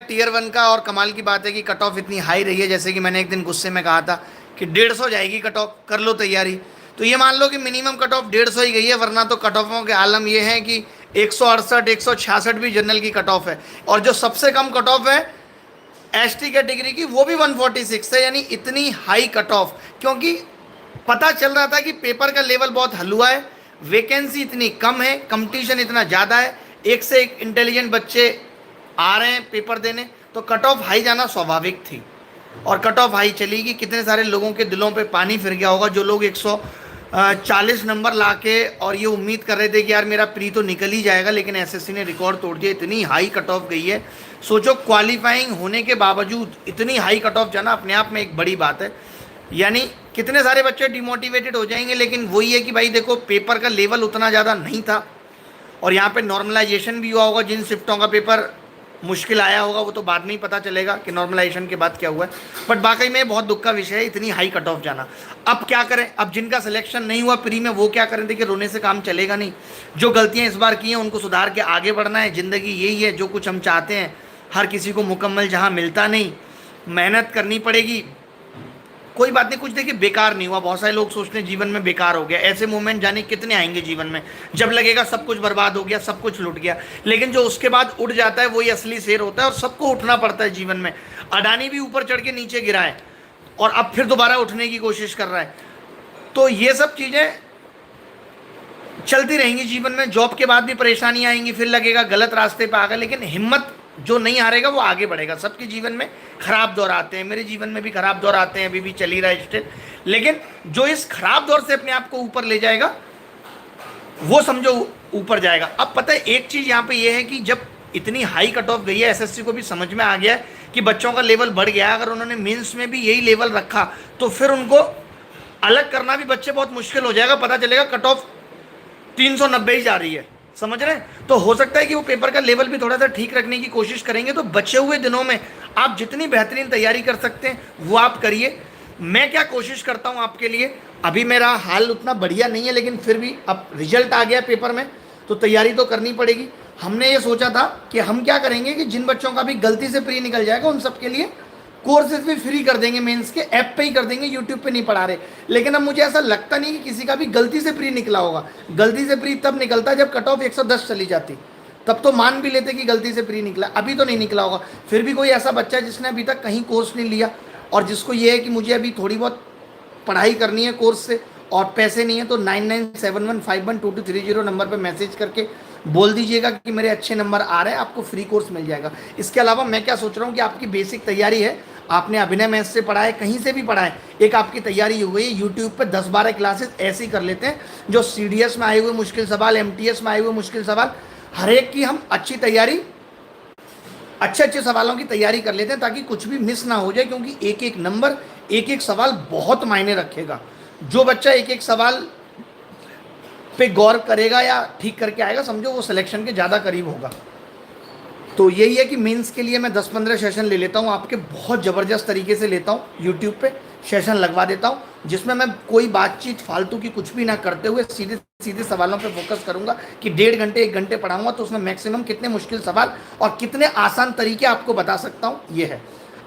Tier 1 का, और कमाल की बात है कि कट ऑफ इतनी हाई रही है, जैसे कि मैंने एक दिन गुस्से में कहा था कि 150 जाएगी कट ऑफ, कर लो तैयारी। तो ये मान लो कि मिनिमम कट ऑफ 150 ही गई है, वरना तो कट ऑफों के आलम ये है कि 168 166 भी जनरल की कट ऑफ है, और जो सबसे कम कट ऑफ है एसटी कैटेगरी की वो भी 146 है, यानी इतनी हाई कट ऑफ। क्योंकि पता चल रहा था कि पेपर का लेवल बहुत हलुआ है, वैकेंसी इतनी कम है, कंपटीशन इतना ज़्यादा है, एक से एक इंटेलिजेंट बच्चे आ रहे हैं पेपर देने, तो कट ऑफ हाई जाना स्वाभाविक थी। और कट ऑफ हाई चलेगी, कितने सारे लोगों के दिलों पे पानी फिर गया होगा, जो लोग 140 नंबर ला के और ये उम्मीद कर रहे थे कि यार मेरा प्री तो निकल ही जाएगा, लेकिन एसएससी ने रिकॉर्ड तोड़ दिया, इतनी हाई कट ऑफ गई है। सोचो, क्वालिफाइंग होने के बावजूद इतनी हाई कट ऑफ जाना अपने आप में एक बड़ी बात है। यानी कितने सारे बच्चे डिमोटिवेटेड हो जाएंगे, लेकिन वही है कि भाई देखो, पेपर का लेवल उतना ज़्यादा नहीं था, और यहाँ पे नॉर्मलाइजेशन भी हुआ होगा। जिन शिफ्टों का पेपर मुश्किल आया होगा वो तो बाद में ही पता चलेगा कि नॉर्मलाइजेशन के बाद क्या हुआ है, बट वाकई में बहुत दुख का विषय है इतनी हाई कट ऑफ जाना। अब क्या करें, अब जिनका सिलेक्शन नहीं हुआ प्री में वो क्या करें? देखिए, रोने से काम चलेगा नहीं, जो गलतियाँ इस बार की हैं उनको सुधार के आगे बढ़ना है। ज़िंदगी यही है, जो कुछ हम चाहते हैं हर किसी को मुकम्मल जहाँ मिलता नहीं, मेहनत करनी पड़ेगी। कोई बात नहीं, कुछ देखिए बेकार नहीं हुआ। बहुत सारे लोग सोचते हैं जीवन में बेकार हो गया, ऐसे मोमेंट जाने कितने आएंगे जीवन में जब लगेगा सब कुछ बर्बाद हो गया, सब कुछ लुट गया, लेकिन जो उसके बाद उठ जाता है वही असली शेर होता है, और सबको उठना पड़ता है जीवन में। अडानी भी ऊपर चढ़ के नीचे गिरा है और अब फिर दोबारा उठने की कोशिश कर रहा है। तो ये सब चीज़ें चलती रहेंगी जीवन में। जॉब के बाद भी परेशानी आएंगी, फिर लगेगा गलत रास्ते पर आ गए, लेकिन हिम्मत जो नहीं हारेगा वो आगे बढ़ेगा। सबके जीवन में खराब दौर आते हैं, मेरे जीवन में भी खराब दौर आते हैं, अभी भी चल ही रहा है स्टिल, लेकिन जो इस खराब दौर से अपने आप को ऊपर ले जाएगा वो समझो ऊपर जाएगा। अब पता है एक चीज़ यहाँ पे ये है कि जब इतनी हाई कट ऑफ गई है, एसएससी को भी समझ में आ गया है कि बच्चों का लेवल बढ़ गया। अगर उन्होंने मेंस में भी यही लेवल रखा तो फिर उनको अलग करना भी बच्चे बहुत मुश्किल हो जाएगा। पता चलेगा कट ऑफ 390 ही जा रही है, समझ रहे हैं? तो हो सकता है कि वो पेपर का लेवल भी थोड़ा सा ठीक रखने की कोशिश करेंगे। तो बचे हुए दिनों में आप जितनी बेहतरीन तैयारी कर सकते हैं वो आप करिए। मैं क्या कोशिश करता हूं आपके लिए, अभी मेरा हाल उतना बढ़िया नहीं है, लेकिन फिर भी अब रिजल्ट आ गया पेपर में तो तैयारी तो करनी पड़ेगी। हमने ये सोचा था कि हम क्या करेंगे कि जिन बच्चों का भी गलती से प्री निकल जाएगा उन सबके लिए कोर्सेज भी फ्री कर देंगे, मेंस के ऐप पे ही कर देंगे, यूट्यूब पे नहीं पढ़ा रहे। लेकिन अब मुझे ऐसा लगता नहीं कि किसी का भी गलती से प्री निकला होगा। गलती से प्री तब निकलता जब कट ऑफ 110 चली जाती, तब तो मान भी लेते कि गलती से प्री निकला। अभी तो नहीं निकला होगा। फिर भी कोई ऐसा बच्चा जिसने अभी तक कहीं कोर्स नहीं लिया और जिसको ये है कि मुझे अभी थोड़ी बहुत पढ़ाई करनी है कोर्स से और पैसे नहीं है, तो 9971512230 नंबर पर मैसेज करके बोल दीजिएगा कि मेरे अच्छे नंबर आ रहे हैं, आपको फ्री कोर्स मिल जाएगा। इसके अलावा मैं क्या सोच रहा हूँ कि आपकी बेसिक तैयारी है, आपने अभिनय मैथ से पढ़ा है, कहीं से भी पढ़ा है, एक आपकी तैयारी हो गई। यूट्यूब पे 10-12 क्लासेस ऐसे ही कर लेते हैं, जो सीडीएस में आए हुए मुश्किल सवाल, एमटीएस में आए हुए मुश्किल सवाल, हर एक की हम अच्छी तैयारी, अच्छे सवालों की तैयारी कर लेते हैं ताकि कुछ भी मिस ना हो जाए। क्योंकि एक एक नंबर, एक एक सवाल बहुत मायने रखेगा। जो बच्चा एक एक सवाल पे गौर करेगा या ठीक करके आएगा, समझो वो सिलेक्शन के ज़्यादा करीब होगा। तो यही है कि मेंस के लिए मैं 10-15 सेशन ले लेता हूँ आपके, बहुत ज़बरदस्त तरीके से लेता हूँ। यूट्यूब पे सेशन लगवा देता हूँ जिसमें मैं कोई बातचीत फालतू की कुछ भी ना करते हुए सीधे सीधे सवालों पे फोकस करूँगा कि 1.5 घंटे 1 घंटे पढ़ाऊँगा, तो उसमें मैक्सिमम कितने मुश्किल सवाल और कितने आसान तरीके आपको बता सकता हूँ, ये है।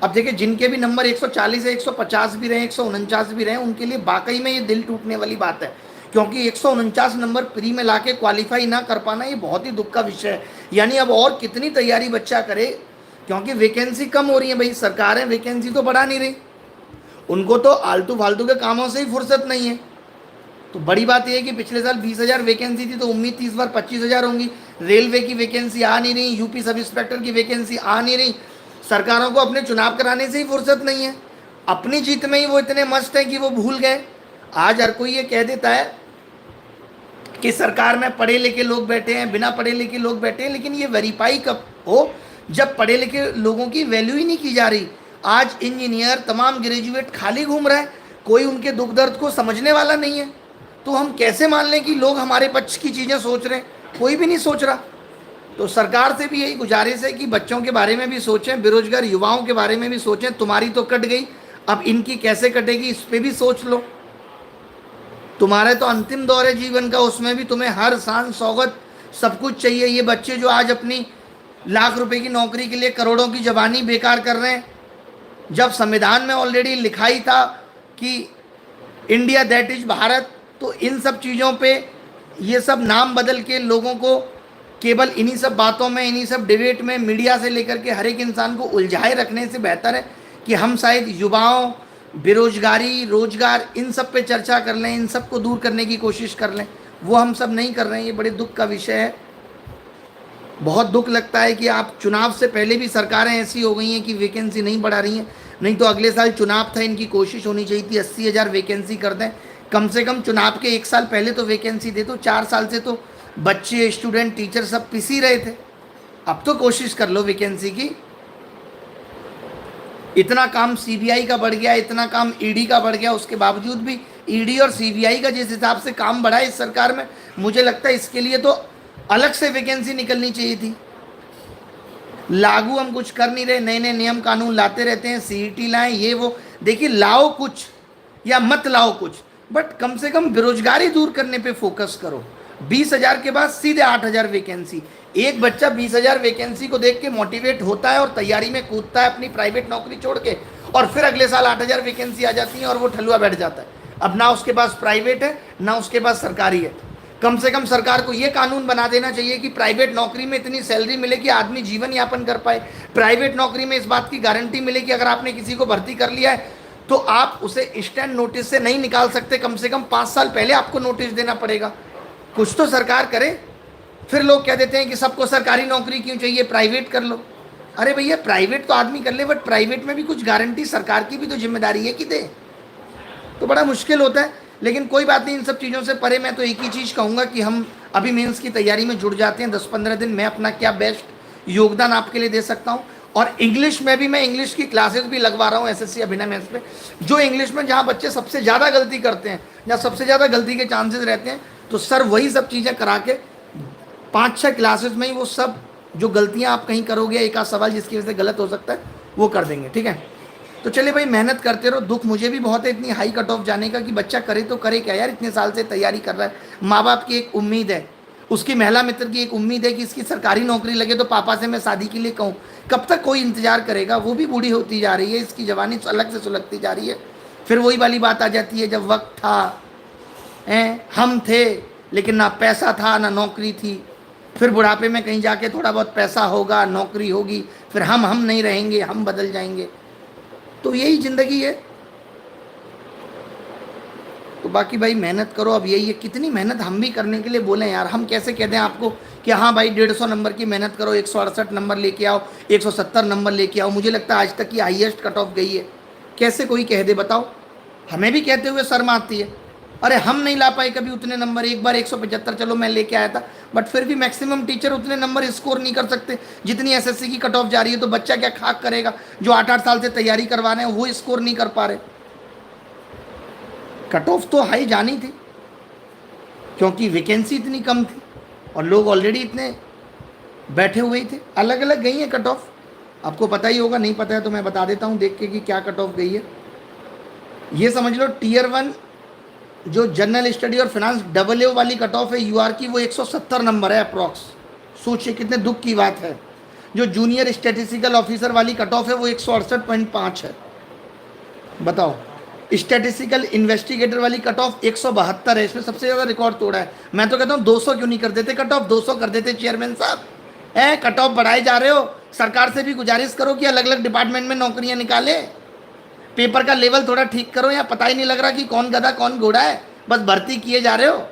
अब देखिए, जिनके भी नंबर 140 है, 150 भी रहे, 149 भी रहे, उनके लिए वाकई में ये दिल टूटने वाली बात है। क्योंकि 149 नंबर प्री में लाके क्वालिफाई ना कर पाना ये बहुत ही दुख का विषय है। यानी अब और कितनी तैयारी बच्चा करे, क्योंकि वैकेंसी कम हो रही है भाई, सरकारें वैकेंसी तो बढ़ा नहीं रही, उनको तो आलतू फालतू के कामों से ही फुर्सत नहीं है। तो बड़ी बात यह है कि पिछले साल 20,000 वैकेंसी थी, तो उम्मीद थी इस बार 25,000 होंगी। रेलवे की वैकेंसी आ नहीं रही, यूपी सब इंस्पेक्टर की वैकेंसी आ नहीं रही। सरकारों को अपने चुनाव कराने से ही फुर्सत नहीं है, अपनी जीत में ही वो इतने मस्त हैं कि वो भूल गए। आज हर कोई ये कह देता है कि सरकार में पढ़े लिखे लोग बैठे हैं, बिना पढ़े लिखे लोग बैठे हैं, लेकिन ये वेरीफाई कब हो जब पढ़े लिखे लोगों की वैल्यू ही नहीं की जा रही। आज इंजीनियर तमाम ग्रेजुएट खाली घूम रहा है, कोई उनके दुख दर्द को समझने वाला नहीं है। तो हम कैसे मान लें कि लोग हमारे पक्ष की चीज़ें सोच रहे हैं? कोई भी नहीं सोच रहा। तो सरकार से भी यही गुजारिश है कि बच्चों के बारे में भी सोचें, बेरोजगार युवाओं के बारे में भी सोचें। तुम्हारी तो कट गई, अब इनकी कैसे कटेगी इस पर भी सोच लो। तुम्हारे तो अंतिम दौर है जीवन का, उसमें भी तुम्हें हर शान सौगत सब कुछ चाहिए। ये बच्चे जो आज अपनी लाख रुपए की नौकरी के लिए करोड़ों की जवानी बेकार कर रहे हैं, जब संविधान में ऑलरेडी लिखा ही था कि इंडिया दैट इज भारत। तो इन सब चीज़ों पे ये सब नाम बदल के लोगों को केवल इन्हीं सब बातों में, इन्हीं सब डिबेट में मीडिया से लेकर के हर एक इंसान को उलझाए रखने से बेहतर है कि हम शायद युवाओं, बेरोजगारी, रोजगार, इन सब पे चर्चा कर लें, इन सब को दूर करने की कोशिश कर लें। वो हम सब नहीं कर रहे हैं, ये बड़े दुख का विषय है। बहुत दुख लगता है कि आप चुनाव से पहले भी सरकारें ऐसी हो गई हैं कि वैकेंसी नहीं बढ़ा रही हैं। नहीं तो अगले साल चुनाव था, इनकी कोशिश होनी चाहिए थी 80,000 वैकेंसी कर दें। कम से कम चुनाव के 1 साल पहले तो वैकेंसी दे दो। 4 साल से तो बच्चे, स्टूडेंट, टीचर सब पिस ही रहे थे। अब तो कोशिश कर लो वैकेंसी की। इतना काम सीबीआई का बढ़ गया, इतना काम ईडी का बढ़ गया, उसके बावजूद भी ईडी और सीबीआई का जिस हिसाब से काम बढ़ा है इस सरकार में, मुझे लगता है इसके लिए तो अलग से वैकेंसी निकलनी चाहिए थी। लागू हम कुछ कर नहीं रहे, नए नए नियम कानून लाते रहते हैं, सीईटी लाएं, ये वो। देखिए, लाओ कुछ या मत लाओ कुछ, बट कम से कम बेरोजगारी दूर करने पे फोकस करो। 20,000 के बाद सीधे 8,000 वैकेंसी। एक बच्चा 20,000 वैकेंसी को देख के मोटिवेट होता है और तैयारी में कूदता है अपनी प्राइवेट नौकरी छोड़ के, और फिर अगले साल 8,000 वैकेंसी आ जाती है और वो ठलुआ बैठ जाता है। अब ना उसके पास प्राइवेट है, ना उसके पास सरकारी है। कम से कम सरकार को ये कानून बना देना चाहिए कि प्राइवेट नौकरी में इतनी सैलरी मिले कि आदमी जीवन यापन कर पाए। प्राइवेट नौकरी में इस बात की गारंटी मिले कि अगर आपने किसी को भर्ती कर लिया है तो आप उसे स्टैंड नोटिस से नहीं निकाल सकते, कम से कम 5 साल पहले आपको नोटिस देना पड़ेगा। कुछ तो सरकार करे। फिर लोग कह देते हैं कि सबको सरकारी नौकरी क्यों चाहिए, प्राइवेट कर लो। अरे भैया, प्राइवेट तो आदमी कर ले, बट प्राइवेट में भी कुछ गारंटी सरकार की भी तो जिम्मेदारी है कि दे। तो बड़ा मुश्किल होता है। लेकिन कोई बात नहीं, इन सब चीज़ों से परे मैं तो एक ही चीज़ कहूँगा कि हम अभी मेंस की तैयारी में जुड़ जाते हैं 10-15 दिन। मैं अपना क्या बेस्ट योगदान आपके लिए दे सकता हूँ। और इंग्लिश में भी मैं इंग्लिश की क्लासेस भी लगवा रहा हूँ एसएससी अभिनव मेंस पे। जो इंग्लिश में जहाँ बच्चे सबसे ज़्यादा गलती करते हैं, जहाँ सबसे ज़्यादा गलती के चांसेस रहते हैं, तो सर वही सब चीज़ें करा के 5-6 क्लासेस में ही वो सब जो गलतियाँ आप कहीं करोगे, एक आध सवाल जिसकी वजह से गलत हो सकता है, वो कर देंगे। ठीक है, तो चलिए भाई, मेहनत करते रहो। दुख मुझे भी बहुत है इतनी हाई कट ऑफ जाने का कि बच्चा करे तो करे क्या यार, इतने साल से तैयारी कर रहा है। माँ बाप की एक उम्मीद है, उसकी महिला मित्र की एक उम्मीद है कि इसकी सरकारी नौकरी लगे तो पापा से मैं शादी के लिए कहूँ। कब तक कोई इंतजार करेगा? वो भी बूढ़ी होती जा रही है, इसकी जवानी अलग से सुलगती जा रही है। फिर वही वाली बात आ जाती है, जब वक्त था, हम थे, लेकिन ना पैसा था ना नौकरी थी। फिर बुढ़ापे में कहीं जाके थोड़ा बहुत पैसा होगा, नौकरी होगी, फिर हम नहीं रहेंगे, हम बदल जाएंगे। तो यही ज़िंदगी है। तो बाकी भाई मेहनत करो। अब यही है, कितनी मेहनत हम भी करने के लिए बोले यार। हम कैसे कह दें आपको कि हाँ भाई 150 नंबर की मेहनत करो, 168 नंबर लेके आओ, 170 नंबर लेके आओ। मुझे लगता है आज तक की हाईएस्ट कट ऑफ गई है। कैसे कोई कह दे बताओ? हमें भी कहते हुए शर्म आती है। अरे हम नहीं ला पाए कभी उतने नंबर। एक बार 175 चलो मैं लेके आया था, बट फिर भी मैक्सिमम टीचर उतने नंबर स्कोर नहीं कर सकते जितनी एसएससी की कट ऑफ जा रही है। तो बच्चा क्या खाक करेगा? जो 8-8 साल से तैयारी करवा रहे हैं वो स्कोर नहीं कर पा रहे। कट ऑफ तो हाई जानी थी क्योंकि वैकेंसी इतनी कम थी और लोग ऑलरेडी इतने बैठे हुए ही थे। अलग अलग गई है कट ऑफ, आपको पता ही होगा। नहीं पता है तो मैं बता देता हूँ देख के कि क्या कट ऑफ गई है। ये समझ लो टियर 1 जो जनरल स्टडी और फाइनेंस AA वाली कट ऑफ है यूआर की, वो 170 नंबर है अप्रॉक्स। सोचिए कितने दुख की बात है। जो जूनियर स्टैटिस्टिकल ऑफिसर वाली कट ऑफ है वो 168.5 है। बताओ, स्टैटिस्टिकल इन्वेस्टिगेटर वाली कट ऑफ 172 है। इसमें सबसे ज़्यादा रिकॉर्ड तोड़ा है। मैं तो कहता हूँ 200 क्यों नहीं कर देते कट ऑफ? 200 कर देते चेयरमैन साहब। कट ऑफ बढ़ाए जा रहे हो, सरकार से भी गुजारिश करो कि अलग अलग डिपार्टमेंट में नौकरियाँ निकाले। पेपर का लेवल थोड़ा ठीक करो, या पता ही नहीं लग रहा कि कौन गधा कौन घोड़ा है, बस भर्ती किए जा रहे हो।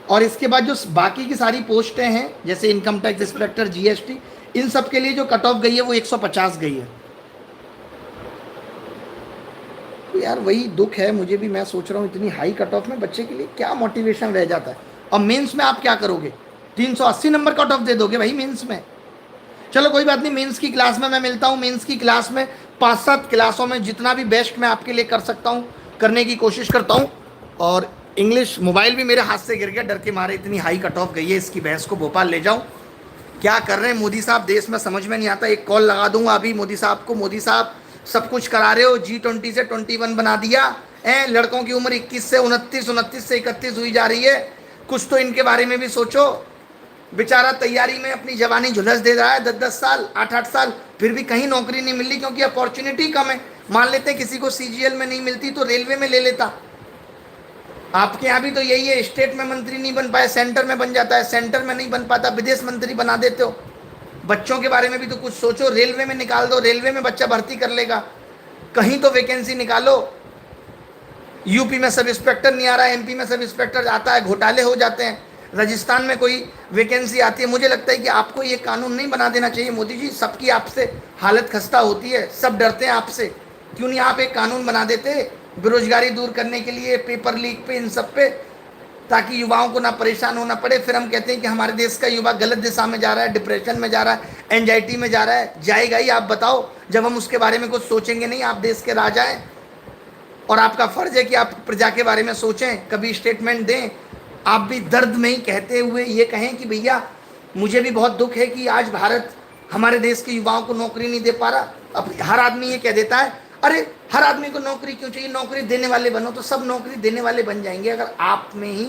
और इसके बाद जो बाकी की सारी पोस्टें हैं जैसे इनकम टैक्स इंस्पेक्टर, जीएसटी, इन सब के लिए जो कट ऑफ गई है वो 150 गई है। तो यार वही दुख है मुझे भी। मैं सोच रहा हूँ इतनी हाई कट ऑफ में बच्चे के लिए क्या मोटिवेशन रह जाता है। और मेंस में आप क्या करोगे? 380 नंबर कट ऑफ दे दोगे भाई मेंस में? चलो कोई बात नहीं, मेंस की क्लास में मैं मिलता हूँ। मेंस की क्लास में 5-7 क्लासों में जितना भी बेस्ट मैं आपके लिए कर सकता हूँ करने की कोशिश करता हूँ। और इंग्लिश मोबाइल भी मेरे हाथ से गिर गया डर के मारे, इतनी हाई कट ऑफ गई है। इसकी बहस को भोपाल ले जाऊँ? क्या कर रहे हैं मोदी साहब देश में, समझ में नहीं आता। एक कॉल लगा दूंगा अभी मोदी साहब को। मोदी साहब सब कुछ करा रहे हो, G20 से 21 बना दिया, लड़कों की उम्र 21 से 29, 29 से 31 हुई जा रही है। कुछ तो इनके बारे में भी सोचो। बेचारा तैयारी में अपनी जवानी झुलस दे रहा है, 10-10 साल, 8-8 साल, फिर भी कहीं नौकरी नहीं मिल रही क्योंकि अपॉर्चुनिटी कम है। मान लेते हैं किसी को सीजीएल में नहीं मिलती तो रेलवे में ले लेता। आपके यहाँ भी तो यही है, स्टेट में मंत्री नहीं बन पाए, सेंटर में बन जाता है, सेंटर में नहीं बन पाता, विदेश मंत्री बना देते हो। बच्चों के बारे में भी तो कुछ सोचो, रेलवे में निकाल दो, रेलवे में बच्चा भर्ती कर लेगा। कहीं तो वैकेंसी निकालो। यूपी में सब इंस्पेक्टर नहीं आ रहा है, एमपी में सब इंस्पेक्टर आता है, घोटाले हो जाते हैं। राजस्थान में कोई वैकेंसी आती है। मुझे लगता है कि आपको ये कानून नहीं बना देना चाहिए मोदी जी। सबकी आपसे हालत खस्ता होती है, सब डरते हैं आपसे। क्यों नहीं आप एक कानून बना देते बेरोजगारी दूर करने के लिए, पेपर लीक पे, इन सब पे, ताकि युवाओं को ना परेशान होना पड़े। फिर हम कहते हैं कि हमारे देश का युवा गलत दिशा में जा रहा है, डिप्रेशन में जा रहा है, एंजाइटी में जा रहा है। जाएगा ही, आप बताओ। जब हम उसके बारे में कुछ सोचेंगे नहीं। आप देश के राजा हैं और आपका फर्ज है कि आप प्रजा के बारे में सोचें, कभी स्टेटमेंट दें। आप भी दर्द में ही कहते हुए ये कहें कि भैया मुझे भी बहुत दुख है कि आज भारत हमारे देश के युवाओं को नौकरी नहीं दे पा रहा। अब हर आदमी ये कह देता है, अरे हर आदमी को नौकरी क्यों चाहिए, नौकरी देने वाले बनो। तो सब नौकरी देने वाले बन जाएंगे अगर आप में ही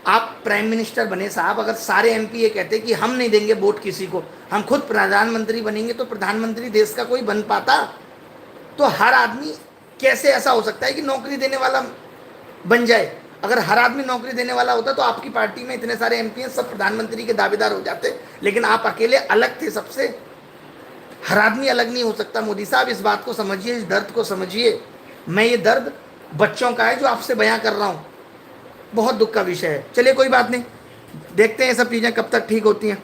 आप प्राइम मिनिस्टर बने साहब। अगर सारे एमपी ये कहते कि हम नहीं देंगे वोट किसी को, हम खुद प्रधानमंत्री बनेंगे, तो प्रधानमंत्री देश का कोई बन पाता? तो हर आदमी कैसे ऐसा हो सकता है कि नौकरी देने वाला बन जाए? अगर हर आदमी नौकरी देने वाला होता तो आपकी पार्टी में इतने सारे एमपी हैं, सब प्रधानमंत्री के दावेदार हो जाते। लेकिन आप अकेले अलग थे सबसे। हर आदमी अलग नहीं हो सकता। मोदी साहब इस बात को समझिए, इस दर्द को समझिए। मैं ये दर्द बच्चों का है जो आपसे बयां कर रहा हूँ। बहुत दुख का विषय है। चलिए कोई बात नहीं, देखते हैं सब चीज़ें कब तक ठीक होती हैं,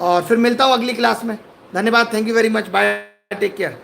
और फिर मिलता हूँ अगली क्लास में। धन्यवाद, thank you very much, bye, take care.